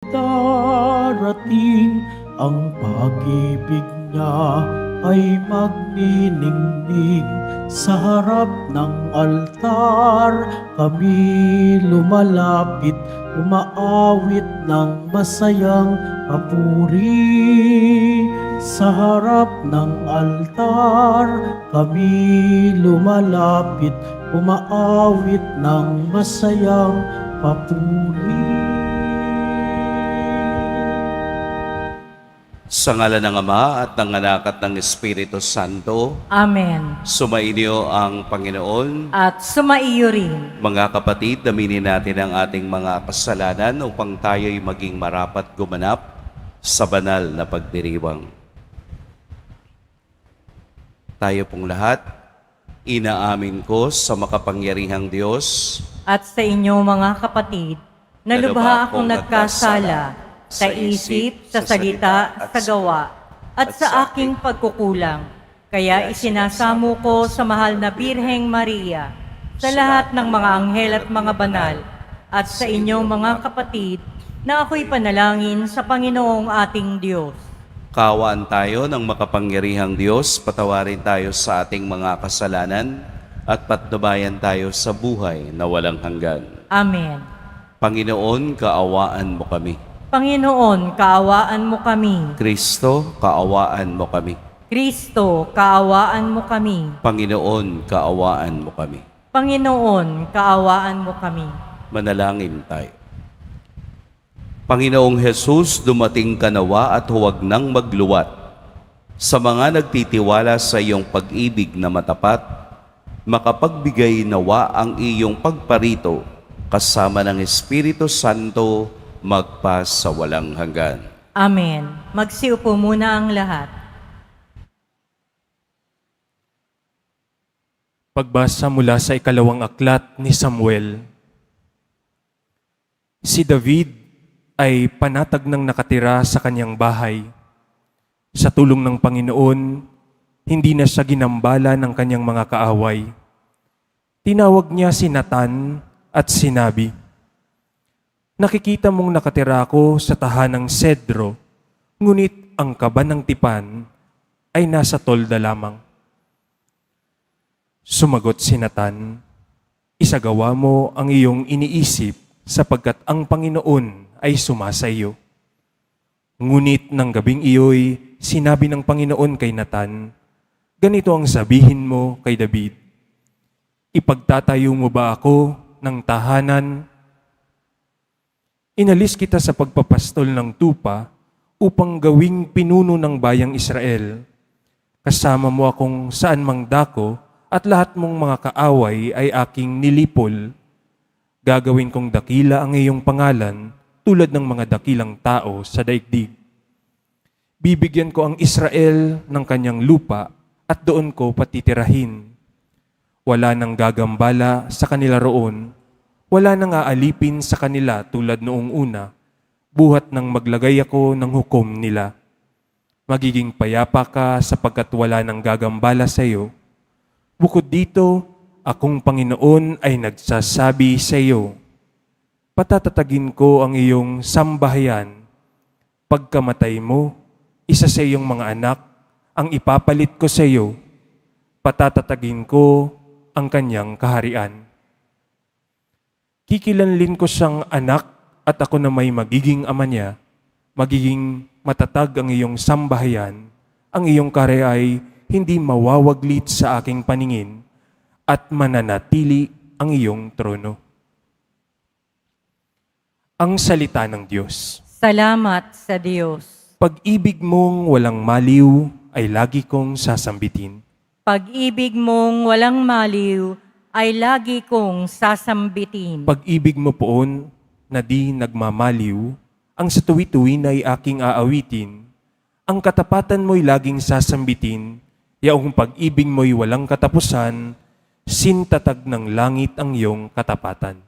Darating ang pag-ibig niya ay magniningning sa harap ng altar. Kami lumalapit, umaawit ng masayang papuri. Sa harap ng altar, kami lumalapit, umaawit ng masayang papuri. Sa ngalan ng Ama at ng Anak at ng Espiritu Santo, Amen. sumainyo ang Panginoon. At sumaiyo rin. Mga kapatid, aminin natin ang ating mga kasalanan upang tayo'y maging marapat gumanap sa banal na pagdiriwang. Tayo pong lahat, inaamin ko sa makapangyarihang Diyos At sa inyo mga kapatid, na lubha akong nagkasala sa isip, sa salita, sa gawa, at sa aking pagkukulang. Kaya isinasamo ko sa mahal na Birheng Maria, sa lahat ng mga anghel at mga banal, at sa inyong mga kapatid, na ako'y panalangin sa Panginoong ating Diyos. Kaawaan tayo ng makapangyarihang Diyos, patawarin tayo sa ating mga kasalanan, at patnubayan tayo sa buhay na walang hanggan. Amen. Panginoon, kaawaan mo kami. Panginoon, kaawaan mo kami. Kristo, kaawaan mo kami. Kristo, kaawaan mo kami. Panginoon, kaawaan mo kami. Panginoon, kaawaan mo kami. Manalangin tayo. Panginoong Hesus, dumating ka nawa at huwag nang magluwat. Sa mga nagtitiwala sa iyong pag-ibig na matapat, makapagbigay nawa ang iyong pagparito kasama ng Espiritu Santo magpa sa walang hanggan. Amen. Magsiupo muna ang lahat. Pagbasa mula sa ikalawang aklat ni Samuel. Si David ay panatag ng nakatira sa kanyang bahay. Sa tulong ng Panginoon, hindi na siya ginambala ng kanyang mga kaaway. Tinawag niya si Nathan at sinabi, "Nakikita mong nakatira ako sa tahanang sedro, ngunit ang kaba ng tipan ay nasa tolda lamang." Sumagot si Nathan, "Isagawa mo ang iyong iniisip sapagkat ang Panginoon ay sumasa iyo." Ngunit ng gabing iyo'y sinabi ng Panginoon kay Nathan, "Ganito ang sabihin mo kay David, ipagtatayo mo ba ako ng tahanan? Inalis kita sa pagpapastol ng tupa upang gawing pinuno ng bayang Israel. Kasama mo akong saan mang dako at lahat mong mga kaaway ay aking nilipol. Gagawin kong dakila ang iyong pangalan tulad ng mga dakilang tao sa daigdig. Bibigyan ko ang Israel ng kanyang lupa at doon ko patitirahin. Wala nang gagambala sa kanila roon. Wala nang aalipin sa kanila tulad noong una, buhat nang maglagay ako ng hukom nila. Magiging payapa ka sapagkat wala nang gagambala sa iyo. Bukod dito, akong Panginoon ay nagsasabi sa iyo, patatatagin ko ang iyong sambahayan. Pagkamatay mo, isa sa iyong mga anak ang ipapalit ko sa iyo. Patatatagin ko ang kanyang kaharian. Kikilanlin ko siyang anak at ako na may magiging ama niya. Magiging matatag ang iyong sambahayan. Ang iyong kare ay hindi mawawaglit sa aking paningin at mananatili ang iyong trono." Ang salita ng Diyos. Salamat sa Diyos. Pag-ibig mong walang maliw ay lagi kong sasambitin. Pag-ibig mong walang maliw ay lagi kong sasambitin. Pag-ibig mo poon na di nagmamaliw, ang sa tuwi-tuwi ay aking aawitin. Ang katapatan mo'y laging sasambitin, yaong pag-ibig mo'y walang katapusan, sintatag ng langit ang iyong katapatan.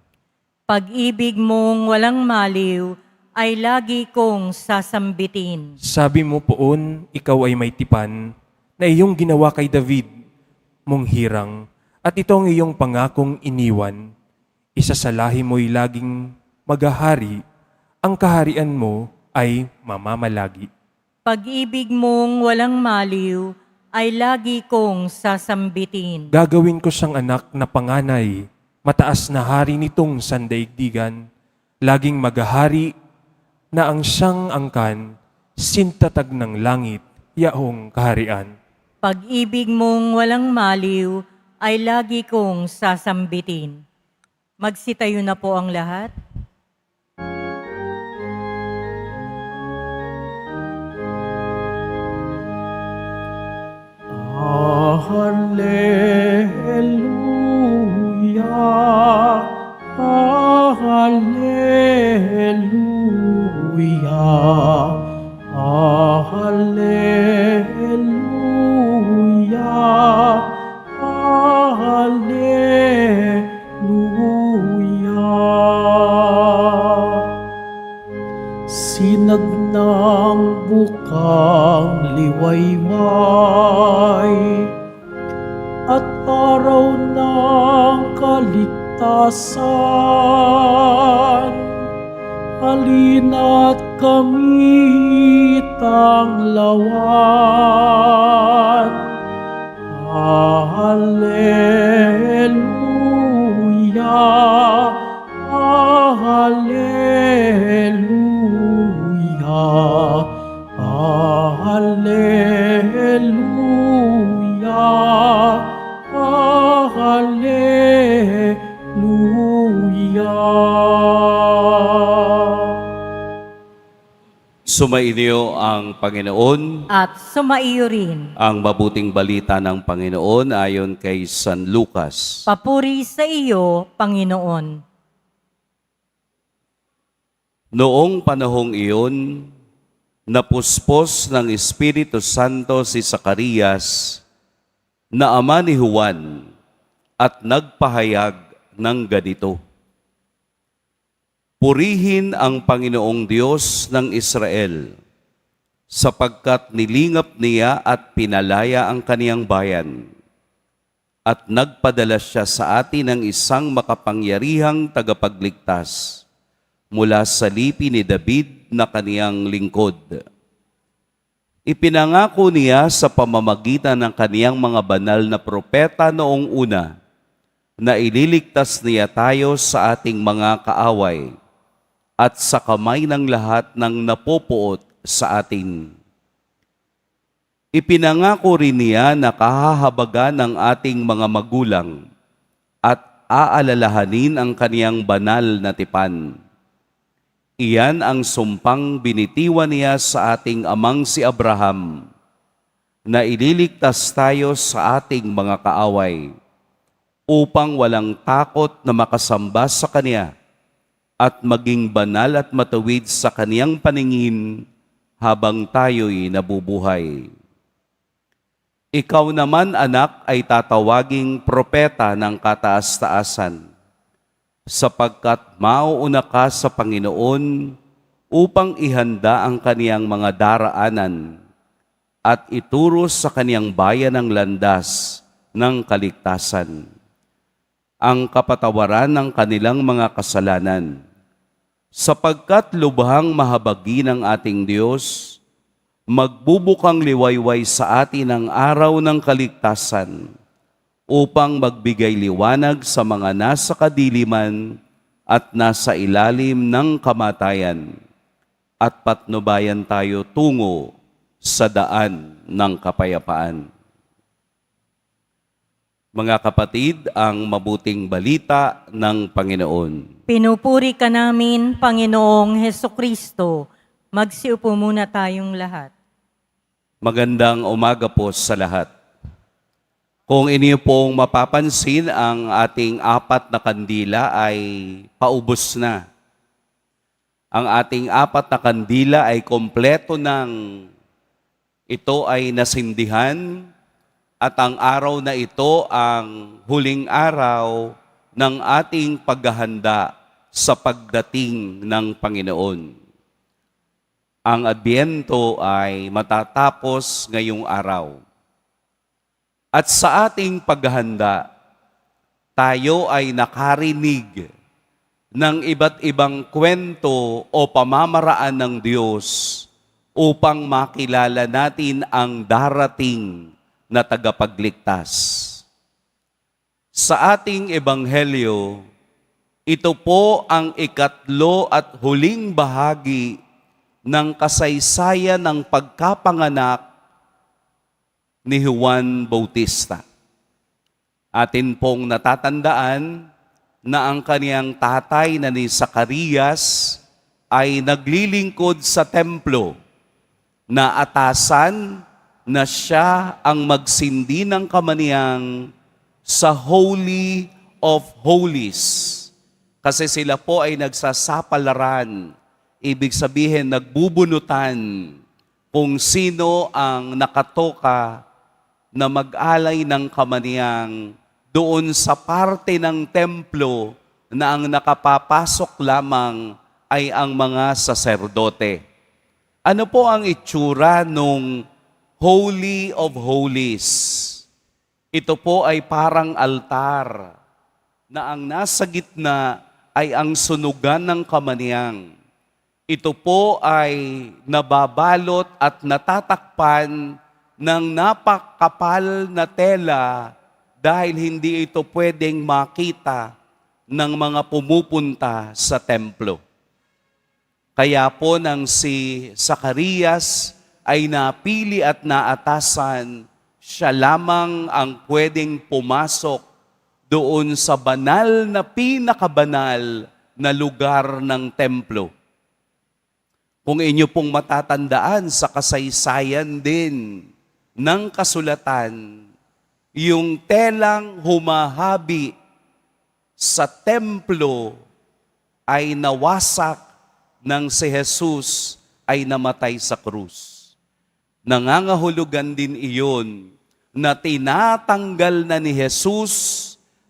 Pag-ibig mong walang maliw ay lagi kong sasambitin. Sabi mo poon, ikaw ay may tipan, na iyong ginawa kay David, mong hirang, at ito ang iyong pangakong iniwan. Isa sa lahi mo'y laging maghahari ang kaharian mo ay mamamalagi. Pag-ibig mong walang maliw ay lagi kong sasambitin. Gagawin ko siyang anak na panganay, mataas na hari nitong sandaigdigan, laging maghahari na ang siyang angkan, sintatag ng langit, yaong kaharian. Pag-ibig mong walang maliw ay lagi kong sasambitin. Magsitayo na po ang lahat. Hallelujah, Hallelujah, Hallelujah, Hallelujah. Sinag ng bukang liwayway at araw ng kaligtasan, halina't kamitang lawan. Hallelujah, Hallelujah, Hallelujah, Hallelujah. Sumainyo ang Panginoon. At sumaiyo rin. Ang mabuting balita ng Panginoon ayon kay San Lucas. Papuri sa iyo, Panginoon. Noong panahong iyon, napuspos ng Espiritu Santo si Zacarias na ama ni Juan at nagpahayag ng ganito: Purihin ang Panginoong Diyos ng Israel, sapagkat nilingap niya at pinalaya ang kaniyang bayan, at nagpadala siya sa atin ng isang makapangyarihang tagapagligtas mula sa lipi ni David na kaniyang lingkod. Ipinangako niya sa pamamagitan ng kaniyang mga banal na propeta noong una na ililigtas niya tayo sa ating mga kaaway at sa kamay ng lahat ng napopuot sa atin. Ipinangako rin niya na kahahabagan ng ating mga magulang at aalalahanin ang kaniyang banal na tipan. Iyan ang sumpang binitiwan niya sa ating amang si Abraham, na ililigtas tayo sa ating mga kaaway, upang walang takot na makasamba sa Kanya at maging banal at matuwid sa Kaniyang paningin habang tayo'y nabubuhay. Ikaw naman, anak, ay tatawaging propeta ng kataas-taasan, sapagkat mauuna ka sa Panginoon upang ihanda ang kaniyang mga daraanan at ituro sa kaniyang bayan ang landas ng kaligtasan, ang kapatawaran ng kanilang mga kasalanan. Sapagkat lubhang mahabagi ng ating Diyos, magbubukang liwayway sa atin ang araw ng kaligtasan, upang magbigay liwanag sa mga nasa kadiliman at nasa ilalim ng kamatayan, at patnubayan tayo tungo sa daan ng kapayapaan. Mga kapatid, ang mabuting balita ng Panginoon. Pinupuri ka namin, Panginoong Hesukristo. Magsiupo muna tayong lahat. Magandang umaga po sa lahat. Kung inyo pong mapapansin, ang ating 4 na kandila ay paubos na. Ang ating 4 na kandila ay kompleto ng ito ay nasindihan, at ang araw na ito ang huling araw ng ating paghahanda sa pagdating ng Panginoon. Ang Adbyento ay matatapos ngayong araw. At sa ating paghahanda, tayo ay nakarinig ng iba't ibang kwento o pamamaraan ng Diyos upang makilala natin ang darating na tagapagligtas. Sa ating ebanghelyo, ito po ang ikatlo at huling bahagi ng kasaysayan ng pagkapanganak ni Juan Bautista. Atin pong natatandaan na ang kaniyang tatay na ni Zacarias ay naglilingkod sa templo na atasan na siya ang magsindi ng kamaniyang sa Holy of Holies. Kasi sila po ay nagsasapalaran, ibig sabihin nagbubunutan kung sino ang nakatoka na mag-alay ng kamaniyang doon sa parte ng templo na ang nakapapasok lamang ay ang mga saserdote. Ano po ang itsura nung Holy of Holies? Ito po ay parang altar na ang nasa gitna ay ang sunugan ng kamaniyang. Ito po ay nababalot at natatakpan ng napakapal na tela dahil hindi ito pwedeng makita ng mga pumupunta sa templo. Kaya po nang si Zacarias ay napili at naatasan, siya lamang ang pwedeng pumasok doon sa banal na pinakabanal na lugar ng templo. Kung inyo pong matatandaan sa kasaysayan din ng kasulatan, yung telang humahabi sa templo ay nawasak nang si Jesus ay namatay sa krus. Nangangahulugan din iyon na tinatanggal na ni Jesus,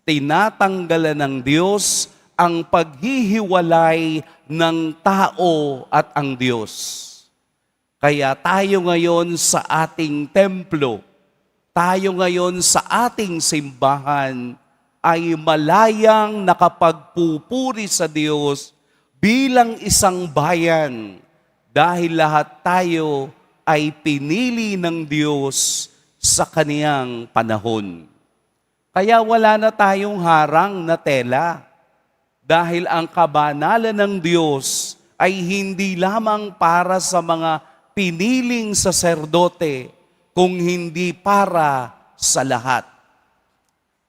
tinatanggalan ng Diyos ang paghihiwalay ng tao at ang Diyos. Kaya tayo ngayon sa ating templo, tayo ngayon sa ating simbahan ay malayang nakapagpupuri sa Diyos bilang isang bayan dahil lahat tayo ay pinili ng Diyos sa kaniyang panahon. Kaya wala na tayong harang na tela dahil ang kabanalan ng Diyos ay hindi lamang para sa mga piniling saserdote, kung hindi para sa lahat.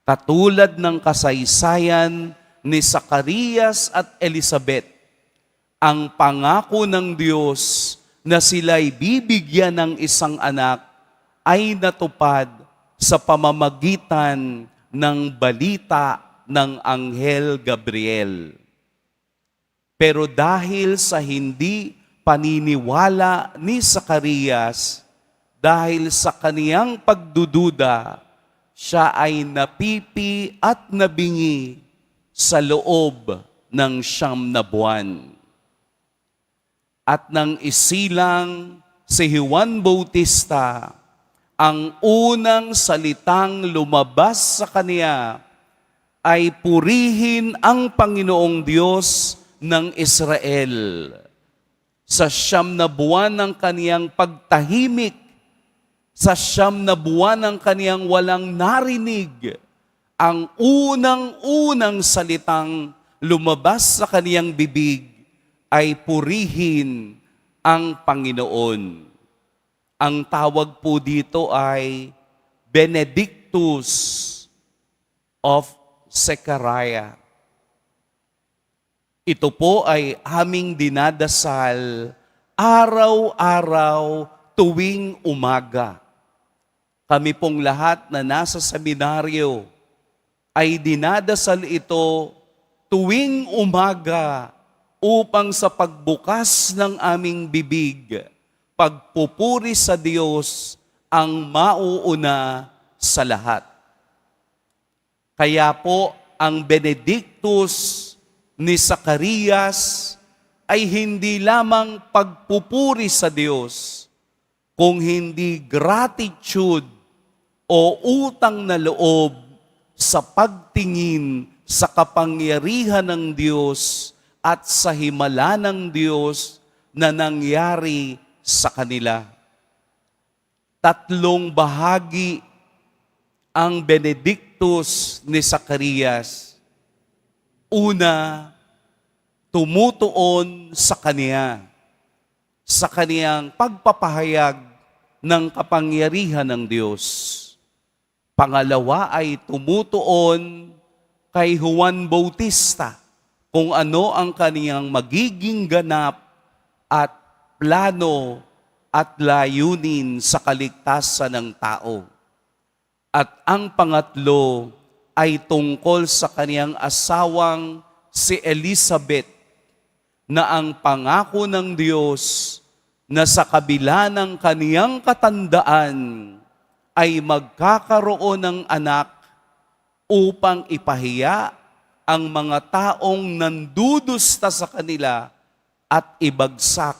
Katulad ng kasaysayan ni Zacarias at Elizabeth, ang pangako ng Diyos na sila'y bibigyan ng isang anak ay natupad sa pamamagitan ng balita ng Anghel Gabriel. Pero dahil sa hindi paniniwala ni Zacarias, dahil sa kaniyang pagdududa, siya ay napipi at nabingi sa loob ng 9 na buwan. At nang isilang si Juan Bautista, ang unang salitang lumabas sa kaniya ay purihin ang Panginoong Diyos ng Israel. Sa 9 na buwan ng kaniyang pagtahimik, sa 9 na buwan ng kaniyang walang narinig, ang unang-unang salitang lumabas sa kaniyang bibig ay purihin ang Panginoon. Ang tawag po dito ay Benedictus of Zechariah. Ito po ay aming dinadasal araw-araw tuwing umaga. Kami pong lahat na nasa seminaryo ay dinadasal ito tuwing umaga upang sa pagbukas ng aming bibig, pagpupuri sa Diyos ang mauuna sa lahat. Kaya po ang Benedictus ni Zacarias ay hindi lamang pagpupuri sa Diyos, kung hindi gratitude o utang na loob sa pagtingin sa kapangyarihan ng Diyos at sa himala ng Diyos na nangyari sa kanila. Tatlong bahagi ang Benedictus ni Zacarias. Una, tumutuon sa kaniya, sa kaniyang pagpapahayag ng kapangyarihan ng Diyos. Pangalawa ay tumutuon kay Juan Bautista kung ano ang kaniyang magiging ganap at plano at layunin sa kaligtasan ng tao. At ang pangatlo ay tungkol sa kaniyang asawang si Elizabeth, na ang pangako ng Diyos na sa kabila ng kaniyang katandaan ay magkakaroon ng anak upang ipahiya ang mga taong nandudusta sa kanila at ibagsak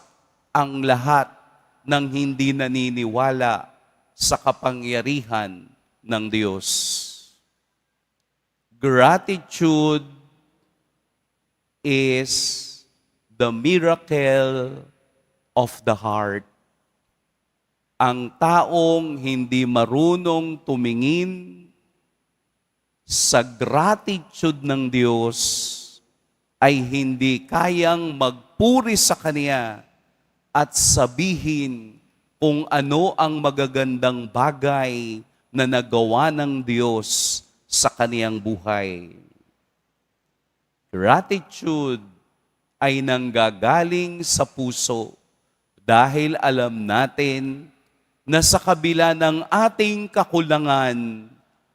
ang lahat ng hindi naniniwala sa kapangyarihan ng Diyos. Gratitude is the miracle of the heart. Ang taong hindi marunong tumingin sa gratitude ng Diyos ay hindi kayang magpuri sa Kanya at sabihin kung ano ang magagandang bagay na nagawa ng Diyos sa kaniyang buhay. Gratitude ay nanggagaling sa puso dahil alam natin na sa kabila ng ating kakulangan,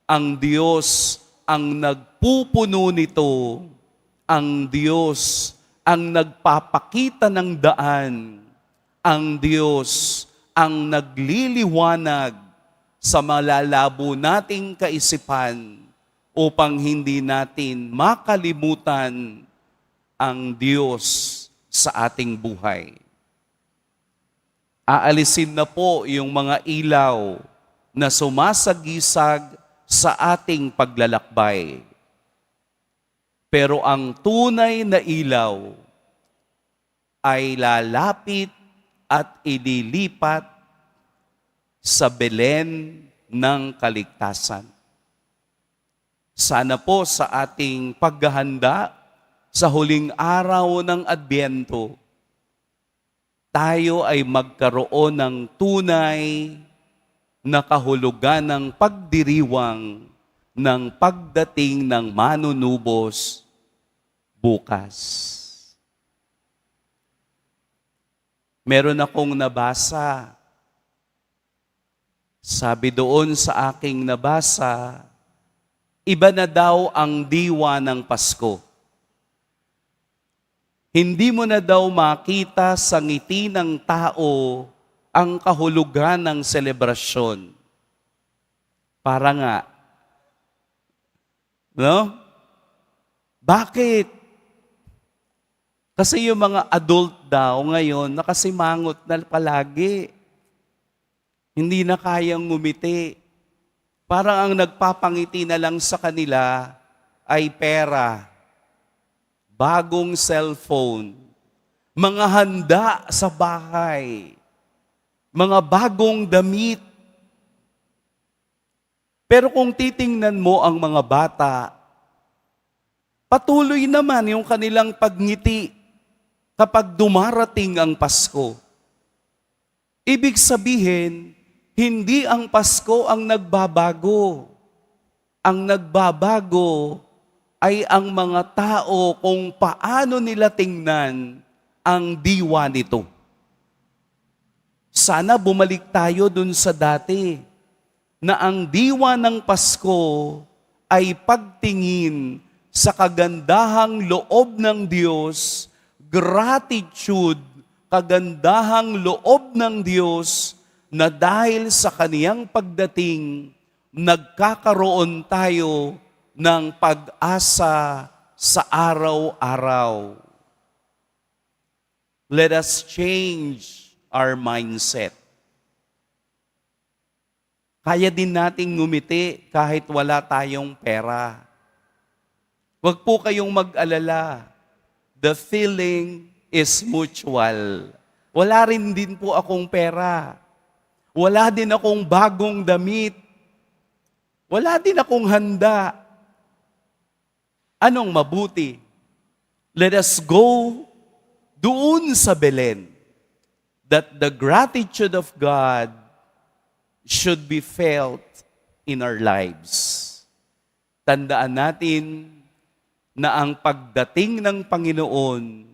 ang Diyos ang nagpupuno nito, ang Diyos ang nagpapakita ng daan, ang Diyos ang nagliliwanag sa malalabo nating kaisipan upang hindi natin makalimutan ang Diyos sa ating buhay. Aalisin na po yung mga ilaw na sumasagisag sa ating paglalakbay. Pero ang tunay na ilaw ay lalapit at ililipat sa Belen ng kaligtasan. Sana po sa ating paghahanda sa huling araw ng Adbyento, tayo ay magkaroon ng tunay na kahulugan ng pagdiriwang ng pagdating ng manunubos bukas. Meron akong nabasa. Sabi doon sa aking nabasa, iba na daw ang diwa ng Pasko. Hindi mo na daw makita sa ngiti ng tao ang kahulugan ng selebrasyon. Para nga, no? Bakit? Kasi yung mga adult daw ngayon, nakasimangot na palagi. Hindi na kayang ngumiti. Parang ang nagpapangiti na lang sa kanila ay pera, bagong cellphone, mga handa sa bahay, mga bagong damit. Pero kung titingnan mo ang mga bata, patuloy naman yung kanilang pagngiti kapag dumarating ang Pasko. Ibig sabihin, hindi ang Pasko ang nagbabago. Ang nagbabago ay ang mga tao kung paano nila tingnan ang diwa nito. Sana bumalik tayo dun sa dati na ang diwa ng Pasko ay pagtingin sa kagandahang loob ng Diyos, gratitude, kagandahang loob ng Diyos na dahil sa kaniyang pagdating, nagkakaroon tayo ng pag-asa sa araw-araw. Let us change our mindset. Kaya din nating ngumiti kahit wala tayong pera. Huwag po kayong mag-alala. The feeling is mutual. Wala rin din po akong pera. Wala din akong bagong damit. Wala din akong handa. Anong mabuti? Let us go doon sa Belen, that the gratitude of God should be felt in our lives. Tandaan natin na ang pagdating ng Panginoon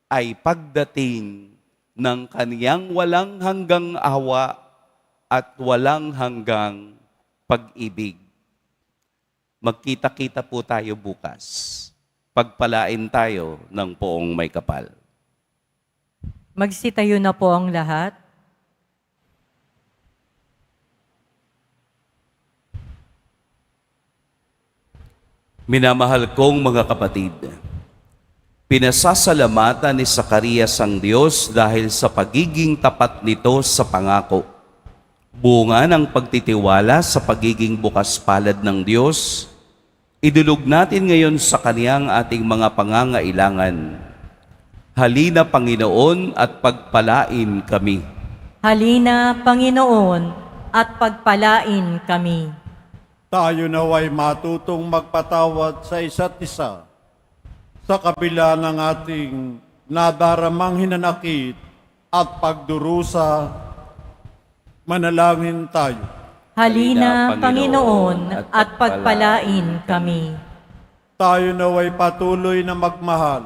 ay pagdating ng kaniyang walang hanggang awa at walang hanggang pag-ibig. Magkita-kita po tayo bukas. Pagpalain tayo ng poong may kapal. Magsitayo na po ang lahat. Minamahal kong mga kapatid, pinasasalamatan ni Zacarias ang Diyos dahil sa pagiging tapat nito sa pangako. Bunga ng pagtitiwala sa pagiging bukas palad ng Diyos, idulog natin ngayon sa kaniyang ating mga pangangailangan. Halina, Panginoon, at pagpalain kami. Halina, Panginoon, at pagpalain kami. Tayo naway matutong magpatawad sa isa't isa sa kabila ng ating nadaramang hinanakit at pagdurusa. Manalangin tayo. Halina, Panginoon, at pagpalain kami. Tayo naway patuloy na magmahal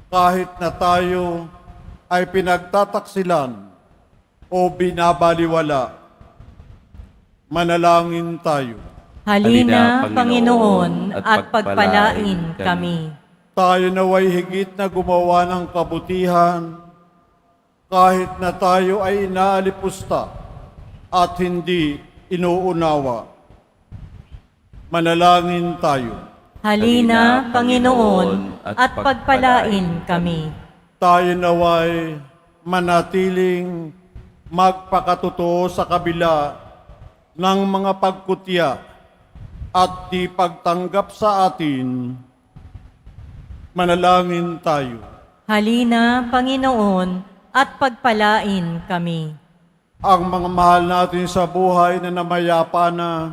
kahit na tayo ay pinagtataksilan o binabaliwala. Manalangin tayo. Halina, Panginoon, at pagpalain kami. Tayo naway higit na gumawa ng kabutihan kahit na tayo ay inaalipusta at hindi inuunawa. Manalangin tayo. Halina, Panginoon, at pagpalain kami. Tayo naway manatiling magpakatotoo sa kabila ng mga pagkutya at di pagtanggap sa atin. Manalangin tayo. Halina, Panginoon, at pagpalain kami. Ang mga mahal natin sa buhay na namayapa na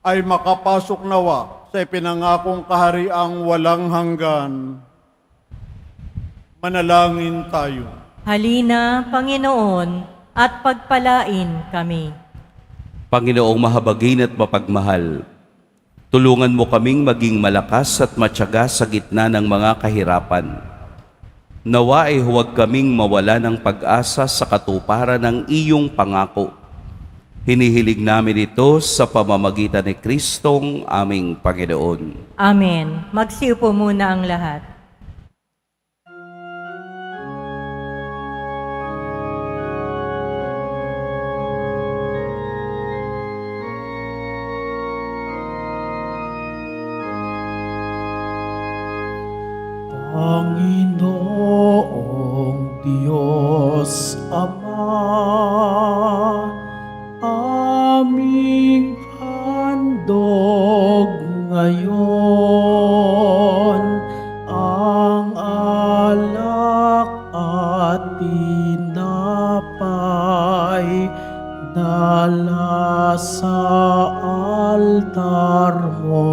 ay makapasok nawa sa ipinangakong kahariang walang hanggan. Manalangin tayo. Halina, Panginoon, at pagpalain kami. Panginoong mahabagin at mapagmahal, tulungan mo kaming maging malakas at matyaga sa gitna ng mga kahirapan. Nawa ay huwag kaming mawala ng pag-asa sa katuparan ng iyong pangako. Hinihiling namin ito sa pamamagitan ni Kristong aming Panginoon. Amen. Magsiupo muna ang lahat. Panginoong Diyos Ama, aming handog ngayon ang alak at tinapay dala sa altar mo.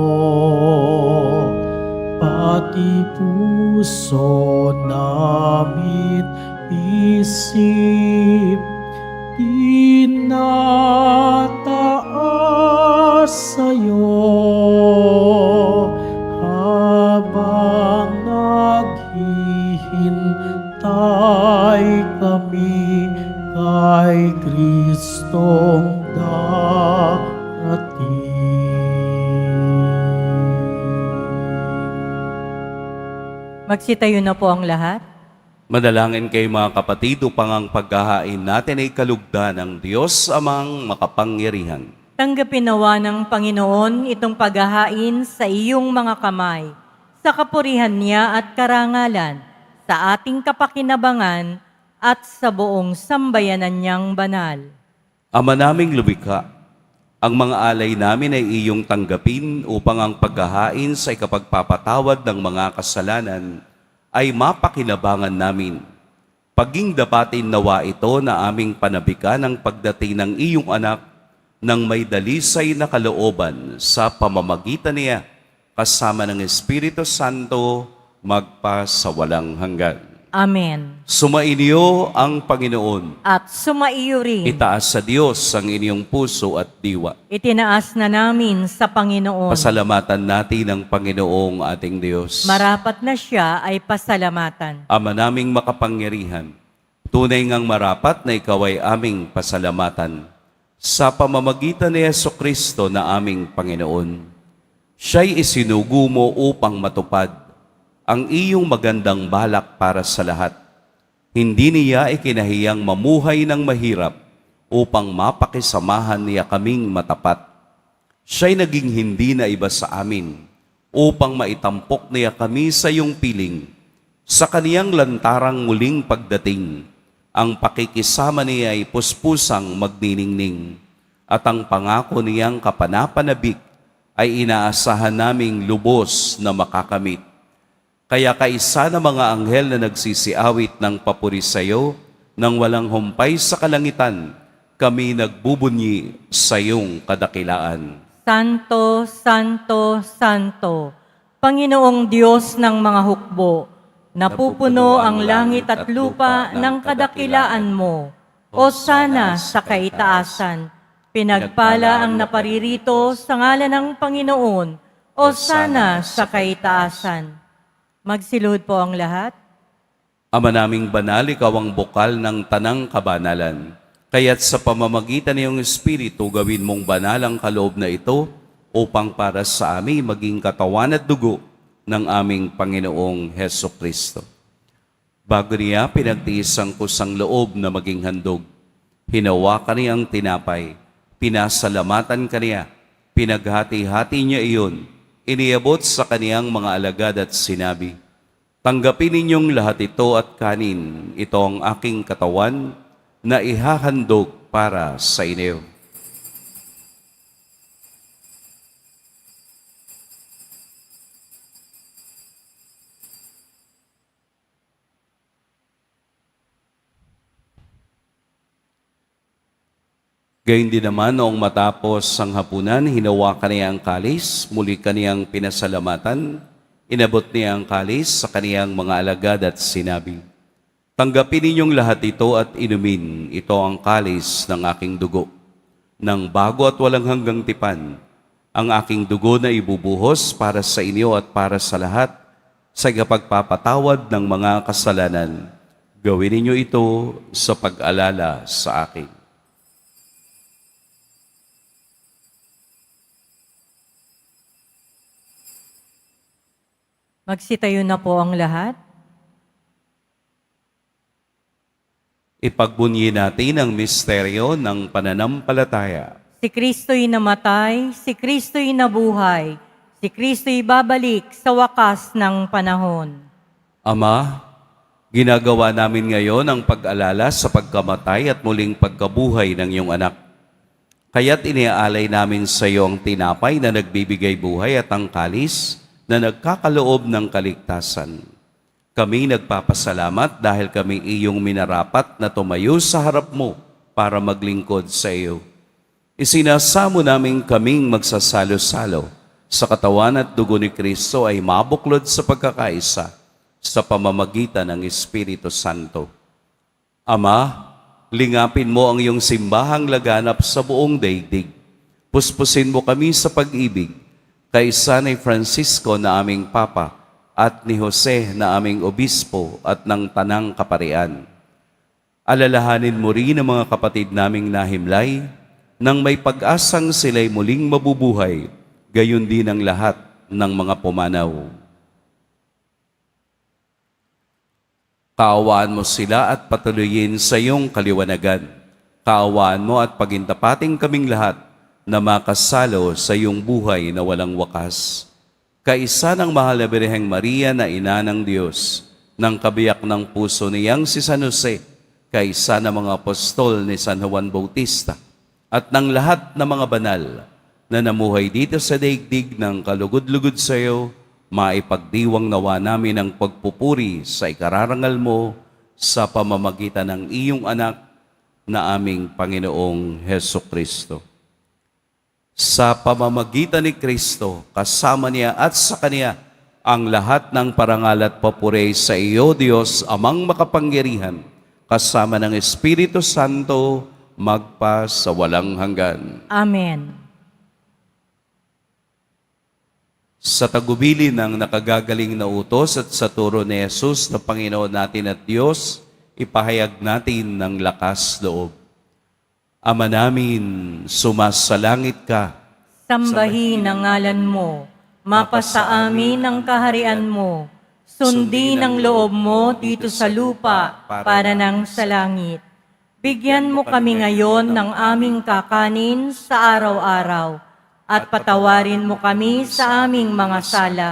Pati puso namin isip tinataas sa'yo habang naghihintay kami kay Kristong darating. Magsitayo na po ang lahat. Manalangin kayo mga kapatid upang ang paghahain natin ay kalugdan ng Diyos amang makapangyarihan. Tanggapin nawa ng Panginoon itong paghahain sa iyong mga kamay, sa kapurihan niya at karangalan, sa ating kapakinabangan at sa buong sambayanan niyang banal. Ama naming lumikha, Ang mga alay namin ay iyong tanggapin upang ang paghahain sa ikapagpapatawad ng mga kasalanan ay mapakinabangan namin. Paging dapatin nawa ito na aming panabikan ang pagdating ng iyong anak ng may dalisay na kalooban sa pamamagitan niya kasama ng Espiritu Santo magpa sa walang hanggan. Amen. Sumainyo ang Panginoon. At sumaiyo rin. Itaas sa Diyos ang inyong puso at diwa. Itinaas na namin sa Panginoon. Pasalamatan natin ang Panginoong ating Diyos. Marapat na siya ay pasalamatan. Ama naming makapangyarihan, tunay ngang marapat na ikaw ay aming pasalamatan sa pamamagitan ni Jesucristo na aming Panginoon. Siya'y isinugo mo upang matupad ang iyong magandang balak para sa lahat. Hindi niya ikinahiyang mamuhay ng mahirap upang mapakisamahan niya kaming matapat. Siya'y naging hindi na iba sa amin upang maitampok niya kami sa iyong piling. Sa kaniyang lantarang muling pagdating, ang pakikisama niya ay puspusang magniningning at ang pangako niyang kapanapanabik ay inaasahan naming lubos na makakamit. Kaya kaisa ng mga anghel na nagsisiawit ng papuri sa iyo, nang walang humpay sa kalangitan, kami nagbubunyi sa iyong kadakilaan. Santo, Santo, Santo, Panginoong Diyos ng mga hukbo, napupuno ang langit at lupa ng kadakilaan mo. O sana sa kaitaasan, pinagpala ang naparirito sa ngalan ng Panginoon. O sana sa kaitaasan. Magsilud po ang lahat. Ama naming banal, ikaw ang bukal ng tanang kabanalan. Kaya't sa pamamagitan ng iyong Espiritu, gawin mong banal ang kaloob na ito upang para sa amin maging katawan at dugo ng aming Panginoong Heso Kristo. Bago niya pinagtiis ang kusang loob na maging handog, hinawakan niya ang tinapay, pinasalamatan kaniya, pinaghati-hati niya iyon, iniabot sa kaniyang mga alagad at sinabi, "Tanggapin ninyong lahat ito at kanin, ito ang aking katawan na ihahandog para sa inyo." Gayun din naman noong matapos ang hapunan, hinawakan niya ang kalis, muli kaniyang pinasalamatan, inabot niya ang kalis sa kaniyang mga alagad at sinabi, "Tanggapin ninyong lahat ito at inumin, ito ang kalis ng aking dugo, ng bago at walang hanggang tipan, ang aking dugo na ibubuhos para sa inyo at para sa lahat, sa ikapagpapatawad ng mga kasalanan. Gawin ninyo ito sa pag-alala sa akin." Magsitayo na po ang lahat. Ipagbunyi natin ang misteryo ng pananampalataya. Si Kristo'y namatay, si Kristo'y nabuhay, si Kristo'y babalik sa wakas ng panahon. Ama, ginagawa namin ngayon ang pag-alala sa pagkamatay at muling pagkabuhay ng iyong anak. Kaya't iniaalay namin sa iyo ang tinapay na nagbibigay buhay at ang kalis na nagkakaloob ng kaligtasan. Kami nagpapasalamat dahil kami iyong minarapat na tumayo sa harap mo para maglingkod sa iyo. Isinasamo namin kaming magsasalo-salo sa katawan at dugo ni Kristo ay mabuklod sa pagkakaisa sa pamamagitan ng Espiritu Santo. Ama, lingapin mo ang iyong simbahang laganap sa buong daigdig. Puspusin mo kami sa pag-ibig, kaisa ni Francisco na aming Papa at ni Jose na aming Obispo at ng Tanang Kaparian. Alalahanin mo rin ang mga kapatid naming nahimlay nang may pag-asang sila'y muling mabubuhay, gayon din ang lahat ng mga pumanaw. Kaawaan mo sila at patuloyin sa iyong kaliwanagan. Kaawaan mo at pagintapating kaming lahat na makasalo sa iyong buhay na walang wakas. Kaisa ng mahal na Birheng Maria na ina ng Diyos, ng kabiyak ng puso niyang si San Jose, kaisa ng mga apostol ni San Juan Bautista, at ng lahat ng mga banal na namuhay dito sa daigdig ng kalugod-lugod sa iyo, maipagdiwang nawa namin ang pagpupuri sa ikararangal mo sa pamamagitan ng iyong anak na aming Panginoong Heso Kristo. Sa pamamagitan ni Kristo, kasama niya at sa Kanya, ang lahat ng parangal at papuri sa iyo, Diyos, Amang makapangyarihan, kasama ng Espiritu Santo, magpa sa walang hanggan. Amen. Sa tagubilin ng nakagagaling na utos at sa turo ni Jesus na Panginoon natin at Diyos, ipahayag natin ng lakas loob. Ama namin, sumasalangit ka. Sambahin ang ngalan mo, mapasa amin ang kaharian mo, sundin ang loob mo dito sa lupa para nang sa langit. Bigyan mo kami ngayon ng aming kakanin sa araw-araw at patawarin mo kami sa aming mga sala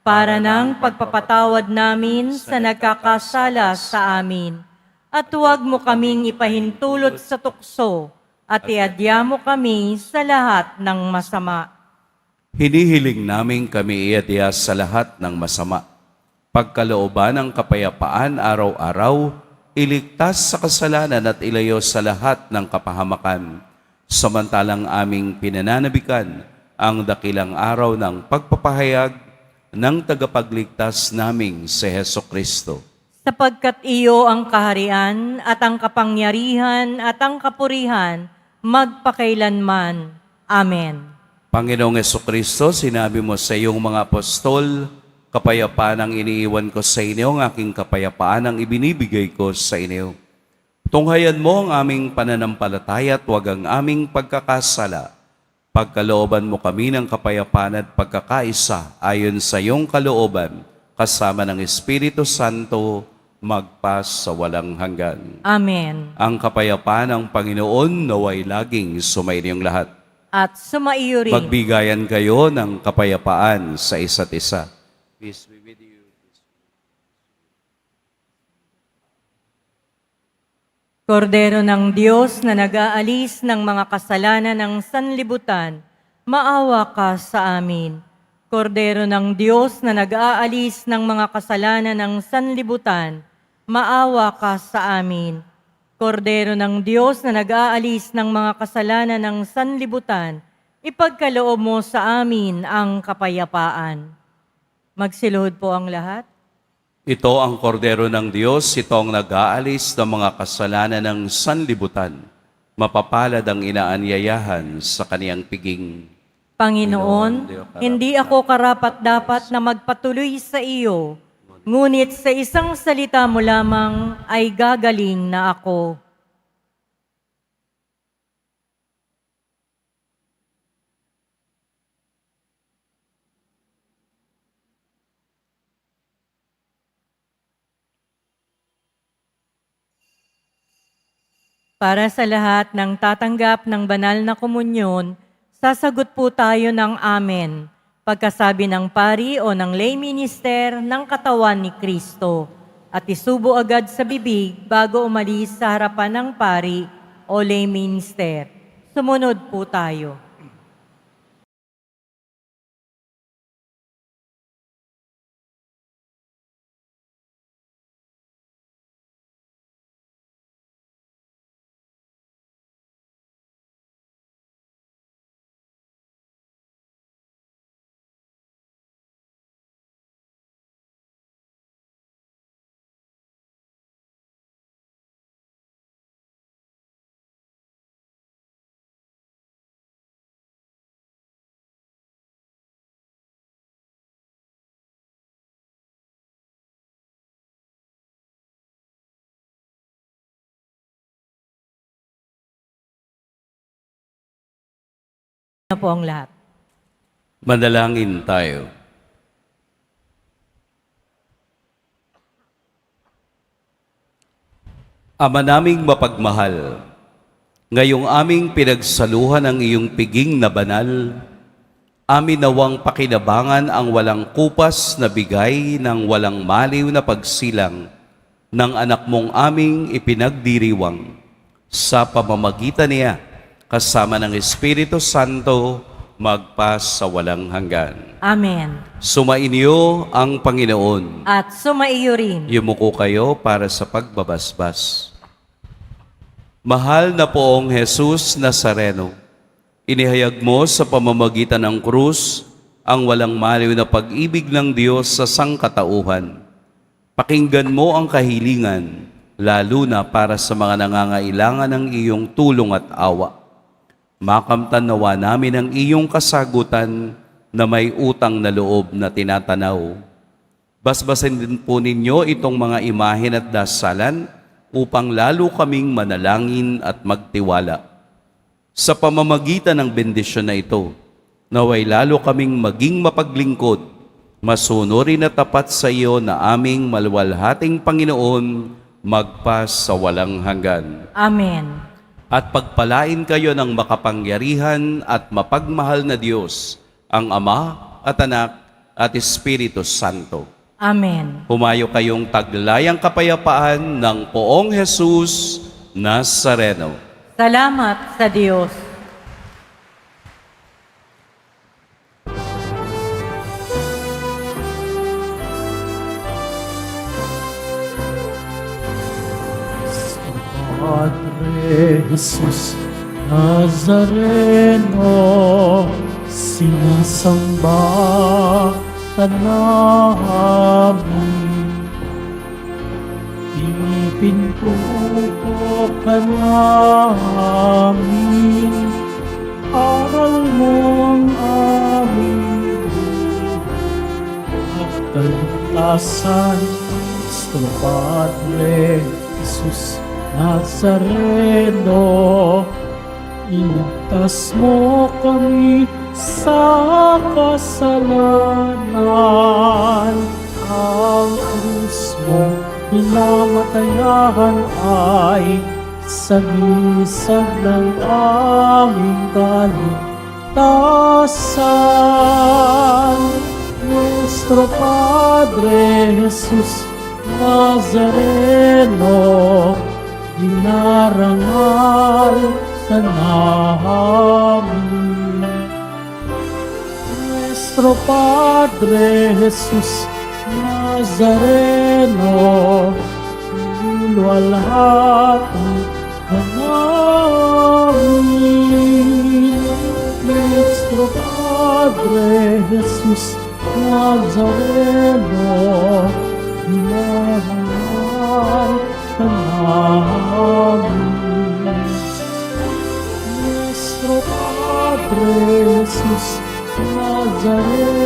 para nang pagpapatawad namin sa nagkakasala sa amin. At huwag mo kaming ipahintulot sa tukso at iadya mo kami sa lahat ng masama. Hinihiling namin kami iadya sa lahat ng masama. Pagkalooban ng kapayapaan araw-araw, iligtas sa kasalanan at ilayo sa lahat ng kapahamakan. Samantalang aming pinananabikan ang dakilang araw ng pagpapahayag ng tagapagligtas naming si Heso Kristo. Sapagkat iyo ang kaharian at ang kapangyarihan at ang kapurihan magpakailanman. Amen. Panginoong Heso Kristo, sinabi mo sa iyong mga apostol, kapayapaan ang iniiwan ko sa inyo, ang aking kapayapaan ang ibinibigay ko sa inyo. Tunghayan mo ang aming pananampalataya at huwag ang aming pagkakasala. Pagkalooban mo kami ng kapayapaan at pagkakaisa ayon sa iyong kalooban, kasama ng Espiritu Santo, magpa sa walang hanggan. Amen. Ang kapayapaan ng Panginoon naway laging sumainiyong lahat. At sumaiyo rin. Magbigayan kayo ng kapayapaan sa isa't isa. Peace be with you. Kordero ng Diyos na nag-aalis ng mga kasalanan ng sanlibutan, maawa ka sa amin. Kordero ng Diyos na nag-aalis ng mga kasalanan ng sanlibutan, maawa ka sa amin. Kordero ng Diyos na nag-aalis ng mga kasalanan ng sanlibutan, ipagkaloob mo sa amin ang kapayapaan. Magsiluhod po ang lahat. Ito ang kordero ng Diyos, ito ang nag-aalis ng mga kasalanan ng sanlibutan. Mapapalad ang inaanyayahan sa kaniyang piging. Panginoon, hindi ako karapat-dapat na magpatuloy sa iyo, ngunit sa isang salita mo lamang ay gagaling na ako. Para sa lahat ng tatanggap ng banal na komunyon, sasagot po tayo ng Amen, pagkasabi ng pari o ng lay minister ng katawan ni Kristo, at isubo agad sa bibig bago umalis sa harapan ng pari o lay minister. Sumunod po tayo. Na po ang lahat. Manalangin tayo. Ama naming mapagmahal, ngayong aming pinagsaluhan ang iyong piging na banal, amin nawang pakinabangan ang walang kupas na bigay ng walang maliw na pagsilang ng anak mong aming ipinagdiriwang. Sa pamamagitan niya, kasama ng Espiritu Santo, magpa sa walang hanggan. Amen. Sumainyo ang Panginoon. At sumaiyo rin. Yumuko kayo para sa pagbabasbas. Mahal na poong Jesus Nazareno, inihayag mo sa pamamagitan ng krus ang walang maliw na pag-ibig ng Diyos sa sangkatauhan. Pakinggan mo ang kahilingan, lalo na para sa mga nangangailangan ng iyong tulong at awa. Makamtan nawa namin ang iyong kasagutan na may utang na loob na tinatanaw. Basbasin din po ninyo itong mga imahen at dasalan upang lalo kaming manalangin at magtiwala. Sa pamamagitan ng bendisyon na ito, naway lalo kaming maging mapaglingkod, masunurin at tapat sa iyo na aming maluwalhating Panginoon, magpas sa walang hanggan. Amen. At pagpalain kayo ng makapangyarihan at mapagmahal na Diyos, ang Ama at Anak at Espiritu Santo. Amen. Humayo kayong taglayang kapayapaan ng poong Jesus Nazareno. Salamat sa Diyos. Padre Jesus Nazareno, sinasamba ka namin. Pinipinto ka namin, aral mong aming at kaligtasan. Nuestro Padre Jesus Nazareno, iligtas mo kami sa kasalanan. Ang krus mo pinamatayan ay sagisag ng aming kaligtasan. Nuestro Padre Jesus Nazareno, dinarangal ka namin. Nuestro Padre Jesus Nazareno, luwalhati ka namin. Nuestro Padre Jesus Nazareno, dinarangal ka namin. Nuestro Padre Jesus Nazareno,